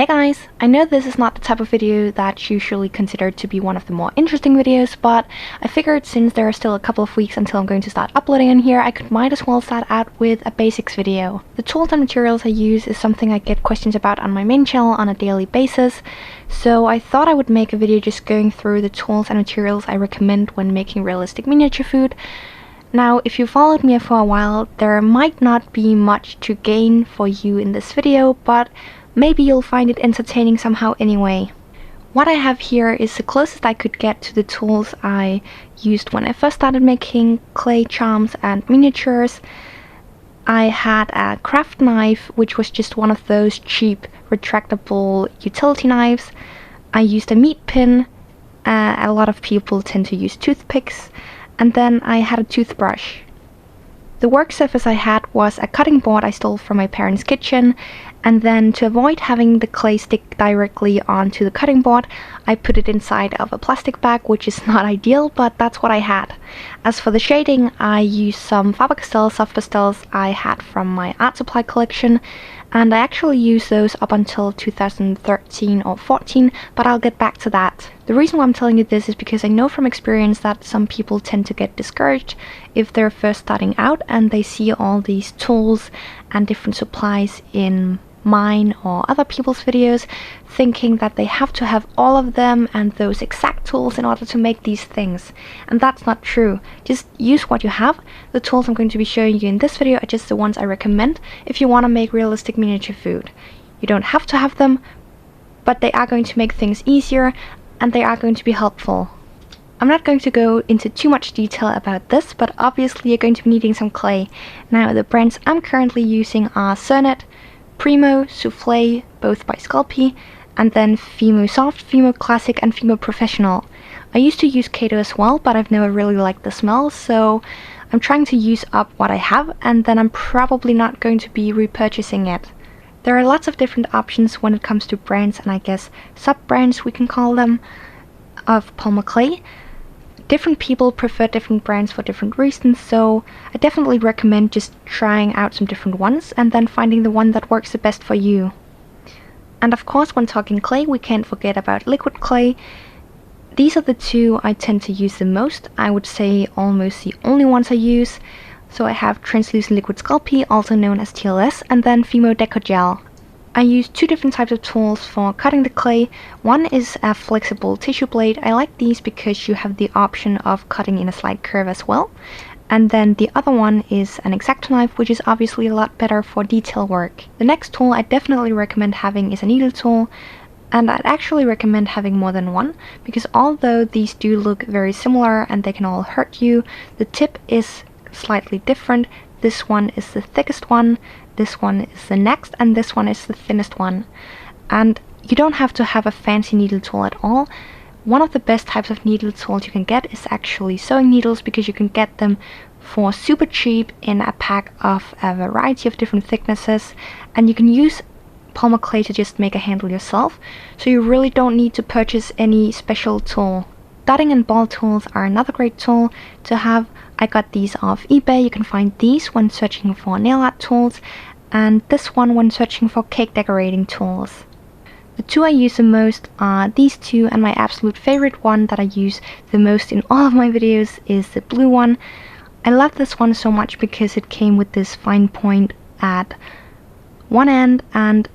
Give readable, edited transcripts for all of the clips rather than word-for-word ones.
Hey guys, I know this is not the type of video that's usually considered to be one of the more interesting videos, but I figured since there are still a couple of weeks until I'm going to start uploading in here, I might as well start out with a basics video. The tools and materials I use is something I get questions about on my main channel on a daily basis, so I thought I would make a video just going through the tools and materials I recommend when making realistic miniature food. Now, if you followed me for a while, there might not be much to gain for you in this video, but maybe you'll find it entertaining somehow anyway. What I have here is the closest I could get to the tools I used when I first started making clay charms and miniatures. I had a craft knife, which was just one of those cheap retractable utility knives. I used a meat pin. A lot of people tend to use toothpicks. And then I had a toothbrush. The work surface I had was a cutting board I stole from my parents' kitchen, and then to avoid having the clay stick directly onto the cutting board, I put it inside of a plastic bag, which is not ideal, but that's what I had. As for the shading, I used some Faber-Castell soft pastels I had from my art supply collection, and I actually used those up until 2013 or 14, but I'll get back to that. The reason why I'm telling you this is because I know from experience that some people tend to get discouraged if they're first starting out and they see all these tools and different supplies in mine or other people's videos, thinking that they have to have all of them and those exact tools in order to make these things. And that's not true. Just use what you have. The tools I'm going to be showing you in this video are just the ones I recommend if you want to make realistic miniature food. You don't have to have them, but they are going to make things easier and they are going to be helpful. I'm not going to go into too much detail about this, but obviously you're going to be needing some clay. Now, the brands I'm currently using are Cernet, Primo, Soufflé, both by Sculpting, and then Fimo Soft, Fimo Classic, and Fimo Professional. I used to use Kato as well, but I've never really liked the smell, so I'm trying to use up what I have, and then I'm probably not going to be repurchasing it. There are lots of different options when it comes to brands, and I guess sub-brands we can call them, of polymer clay. Different people prefer different brands for different reasons, so I definitely recommend just trying out some different ones and then finding the one that works the best for you. And of course, when talking clay, we can't forget about liquid clay. These are the two I tend to use the most. I would say almost the only ones I use. So I have translucent liquid Sculpting, also known as TLS, and then Fimo Deco Gel. I use two different types of tools for cutting the clay. One is a flexible tissue blade. I like these because you have the option of cutting in a slight curve as well. And then the other one is an X-Acto knife, which is obviously a lot better for detail work. The next tool I definitely recommend having is a needle tool. And I'd actually recommend having more than one, because although these do look very similar and they can all hurt you, the tip is slightly different. This one is the thickest one, this one is the next, and this one is the thinnest one. And you don't have to have a fancy needle tool at all. One of the best types of needle tools you can get is actually sewing needles, because you can get them for super cheap in a pack of a variety of different thicknesses, and you can use polymer clay to just make a handle yourself, so you really don't need to purchase any special tool. Dotting and ball tools are another great tool to have. I got these off eBay. You can find these when searching for nail art tools, and this one when searching for cake decorating tools. The two I use the most are these two, and my absolute favorite one that I use the most in all of my videos is the blue one. I love this one so much because it came with this fine point at one end, and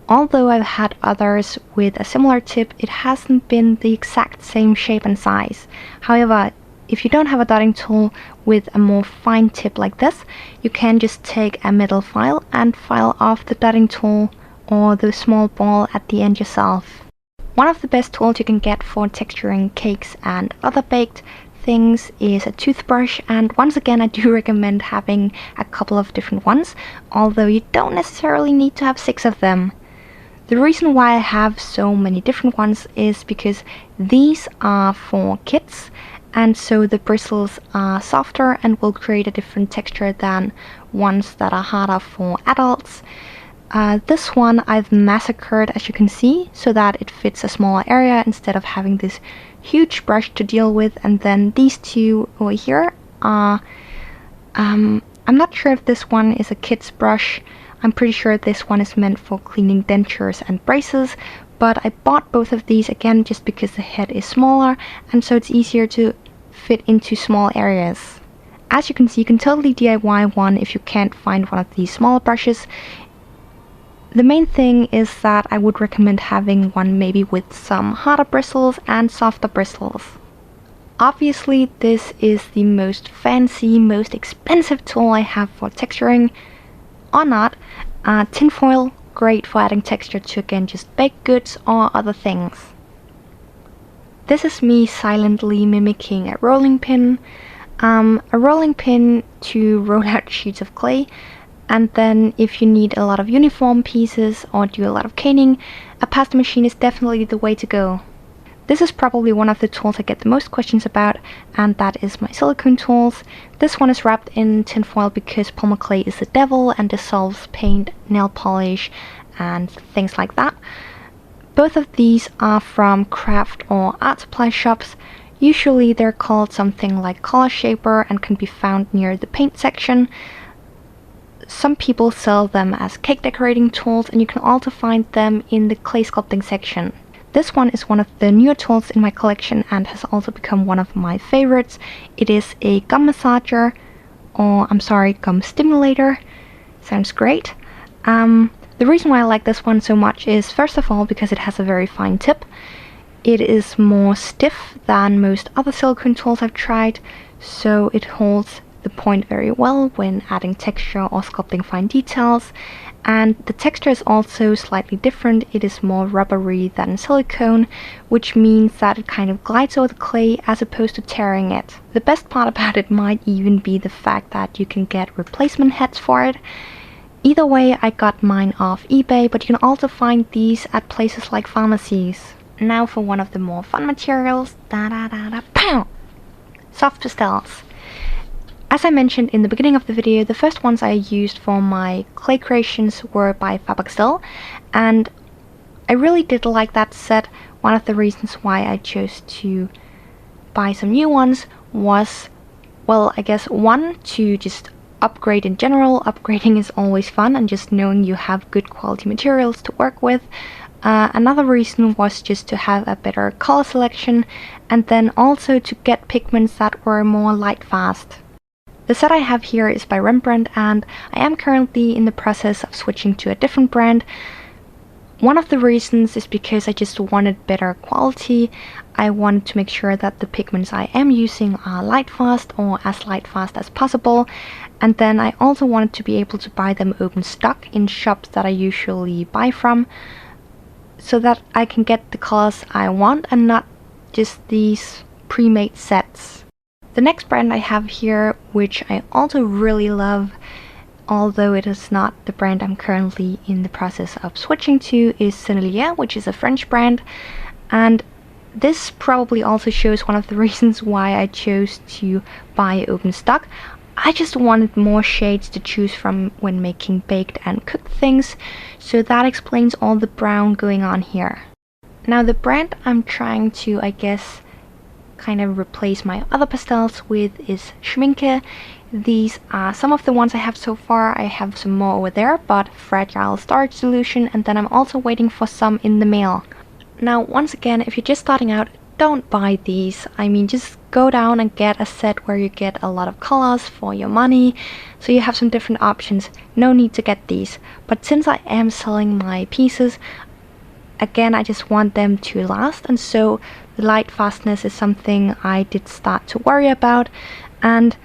although I've had others with a similar tip, it hasn't been the exact same shape and size. However, if you don't have a dotting tool with a more fine tip like this, you can just take a metal file and file off the dotting tool or the small ball at the end yourself. One of the best tools you can get for texturing cakes and other baked things is a toothbrush, and once again I do recommend having a couple of different ones, although you don't necessarily need to have 6 of them. The reason why I have so many different ones is because these are for kids, and so the bristles are softer and will create a different texture than ones that are harder for adults. This one I've massacred, as you can see, so that it fits a smaller area instead of having this huge brush to deal with. And then these two over here are, I'm not sure if this one is a kid's brush. I'm pretty sure this one is meant for cleaning dentures and braces, but I bought both of these again just because the head is smaller and so it's easier to fit into small areas. As you can see, you can totally DIY one if you can't find one of these smaller brushes. The main thing is that I would recommend having one maybe with some harder bristles and softer bristles. Obviously, this is the most fancy, most expensive tool I have for texturing, or not. Tinfoil, great for adding texture to, again, just baked goods or other things. This is me silently mimicking a rolling pin. A rolling pin to roll out sheets of clay, and then if you need a lot of uniform pieces or do a lot of caning, a pasta machine is definitely the way to go. This is probably one of the tools I get the most questions about, and that is my Silicone Tools. This one is wrapped in tinfoil because polymer clay is the devil and dissolves paint, nail polish, and things like that. Both of these are from craft or art supply shops. Usually they're called something like Color Shaper and can be found near the paint section. Some people sell them as cake decorating tools, and you can also find them in the clay sculpting section. This one is one of the newer tools in my collection and has also become one of my favorites. It is a gum massager, or I'm sorry, gum stimulator. Sounds great. The reason why I like this one so much is, first of all, because it has a very fine tip. It is more stiff than most other silicone tools I've tried, so it holds the point very well when adding texture or sculpting fine details. And the texture is also slightly different. It is more rubbery than silicone, which means that it kind of glides over the clay as opposed to tearing it. The best part about it might even be the fact that you can get replacement heads for it. Either way, I got mine off eBay, but you can also find these at places like pharmacies. Now for one of the more fun materials, pow! Soft pastels. As I mentioned in the beginning of the video, the first ones I used for my clay creations were by Faber-Castell, and I really did like that set. One of the reasons why I chose to buy some new ones was, well, I guess one, to just upgrade in general. Upgrading is always fun, and just knowing you have good quality materials to work with. Another reason was just to have a better color selection, and then also to get pigments that were more light fast. The set I have here is by Rembrandt, and I am currently in the process of switching to a different brand. One of the reasons is because I just wanted better quality. I wanted to make sure that the pigments I am using are light fast, or as light fast as possible. And then I also wanted to be able to buy them open stock in shops that I usually buy from, so that I can get the colors I want and not just these pre-made sets. The next brand I have here, which I also really love, although it is not the brand I'm currently in the process of switching to, is Sennelier, which is a French brand. And this probably also shows one of the reasons why I chose to buy open stock. I just wanted more shades to choose from when making baked and cooked things, so that explains all the brown going on here. Now the brand I'm trying to, I guess, kind of replace my other pastels with is Schminke. These are some of the ones I have so far. I have some more over there, but fragile storage solution, and then I'm also waiting for some in the mail. Now once again, if you're just starting out, don't buy these. I mean, just go down and get a set where you get a lot of colors for your money, so you have some different options. No need to get these. But since I am selling my pieces, again, I just want them to last, and so the light fastness is something I did start to worry about, and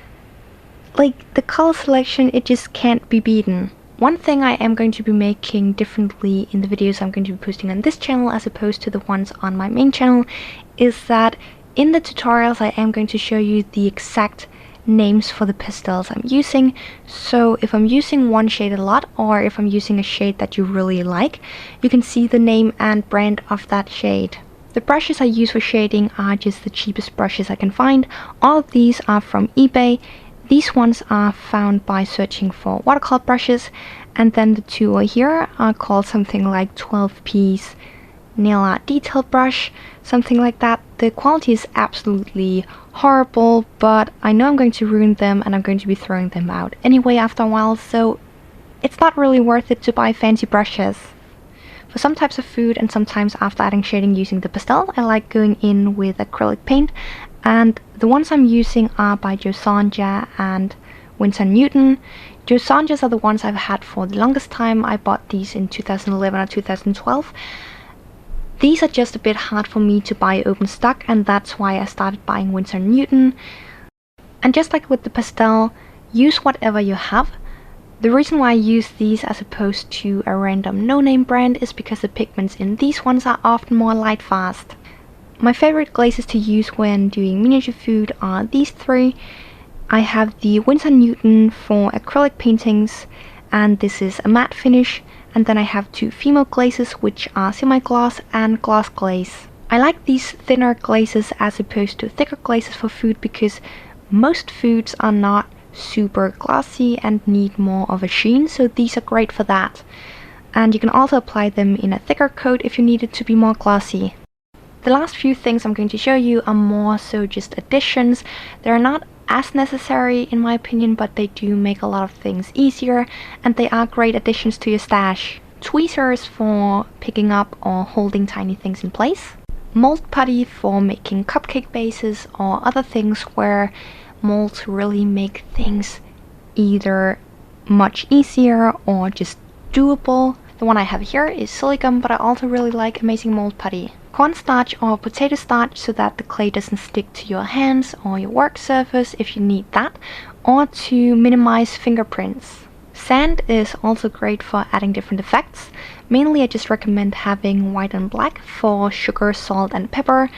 like the color selection, it just can't be beaten. One thing I am going to be making differently in the videos I'm going to be posting on this channel as opposed to the ones on my main channel is that in the tutorials I am going to show you the exact names for the pastels I'm using. So if I'm using one shade a lot, or if I'm using a shade that you really like, you can see the name and brand of that shade. The brushes I use for shading are just the cheapest brushes I can find. All of these are from eBay. These ones are found by searching for watercolor brushes, and then the two here are called something like 12-piece nail art detail brush, something like that. The quality is absolutely horrible, but I know I'm going to ruin them and I'm going to be throwing them out anyway after a while, so it's not really worth it to buy fancy brushes. For some types of food and sometimes after adding shading using the pastel, I like going in with acrylic paint, and the ones I'm using are by Joe Sonja and Winsor Newton. Joe Sonjas are the ones I've had for the longest time. I bought these in 2011 or 2012. These are just a bit hard for me to buy open stock, and that's why I started buying Winsor Newton. And just like with the pastel, use whatever you have. The reason why I use these as opposed to a random no-name brand is because the pigments in these ones are often more light fast. My favorite glazes to use when doing miniature food are these three. I have the Winsor Newton for acrylic paintings, and this is a matte finish, and then I have two female glazes which are semi-gloss and gloss glaze. I like these thinner glazes as opposed to thicker glazes for food because most foods are not super glossy and need more of a sheen, so these are great for that. And you can also apply them in a thicker coat if you need it to be more glossy. The last few things I'm going to show you are more so just additions. They're not as necessary in my opinion, but they do make a lot of things easier, and they are great additions to your stash. Tweezers for picking up or holding tiny things in place. Mold putty for making cupcake bases or other things where molds really make things either much easier or just doable. The one I have here is silicone, but I also really like Amazing Mold Putty. Cornstarch or potato starch so that the clay doesn't stick to your hands or your work surface if you need that, or to minimize fingerprints. Sand is also great for adding different effects. Mainly I just recommend having white and black for sugar, salt and pepper.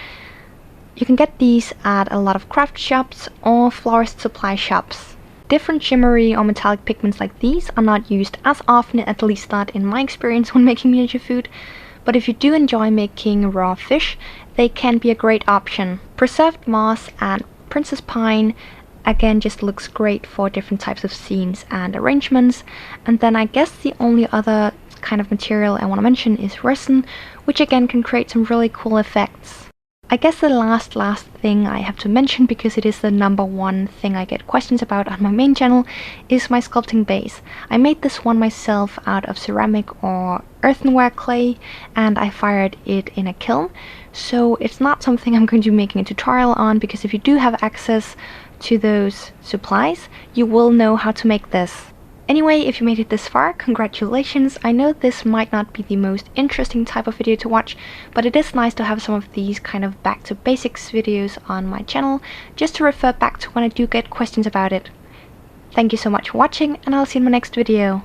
You can get these at a lot of craft shops or florist supply shops. Different shimmery or metallic pigments like these are not used as often, at least not in my experience when making miniature food, but if you do enjoy making raw fish, they can be a great option. Preserved moss and princess pine again just looks great for different types of scenes and arrangements. And then I guess the only other kind of material I want to mention is resin, which again can create some really cool effects. I guess the last thing I have to mention, because it is the #1 thing I get questions about on my main channel, is my sculpting base. I made this one myself out of ceramic or earthenware clay, and I fired it in a kiln. So it's not something I'm going to be making a tutorial on, because if you do have access to those supplies, you will know how to make this. Anyway, if you made it this far, congratulations. I know this might not be the most interesting type of video to watch, but it is nice to have some of these kind of back to basics videos on my channel, just to refer back to when I do get questions about it. Thank you so much for watching, and I'll see you in my next video.